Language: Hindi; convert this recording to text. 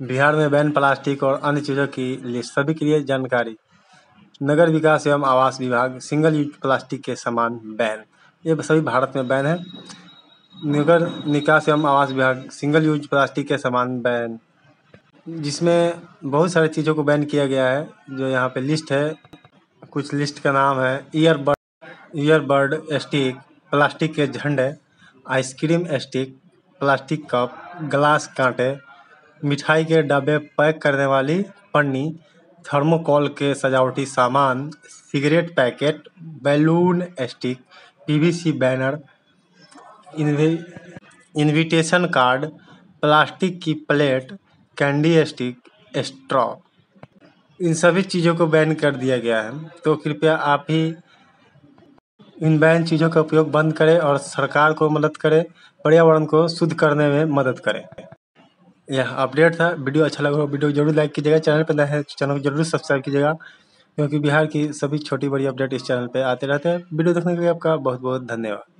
बिहार में बैन प्लास्टिक और अन्य चीज़ों की लिस्ट। सभी के लिए जानकारी। नगर विकास एवं आवास विभाग सिंगल यूज प्लास्टिक के सामान बैन। ये सभी भारत में बैन है। नगर निकास एवं आवास विभाग सिंगल यूज प्लास्टिक के सामान बैन, जिसमें बहुत सारी चीज़ों को बैन किया गया है। जो यहाँ पे लिस्ट है, कुछ लिस्ट का नाम है ईयरबड स्टिक, प्लास्टिक के झंडे, ice cream stick, plastic cup, glass कांटे, मिठाई के डब्बे पैक करने वाली पन्नी, थर्मोकोल के सजावटी सामान, cigarette packet, balloon stick, PVC banner, invitation card, plastic की प्लेट, कैंडी स्टिक, स्ट्रॉ, इन सभी चीज़ों को बैन कर दिया गया है। तो कृपया आप ही इन बैन चीज़ों का उपयोग बंद करें और सरकार को मदद करें, पर्यावरण को शुद्ध करने में मदद करें। यह अपडेट था। वीडियो अच्छा लगा हो वीडियो जरूर लाइक कीजिएगा। चैनल पर नए हैं चैनल को जरूर सब्सक्राइब कीजिएगा, क्योंकि बिहार की सभी छोटी बड़ी अपडेट इस चैनल पे आते रहते हैं। वीडियो देखने के लिए आपका बहुत बहुत धन्यवाद।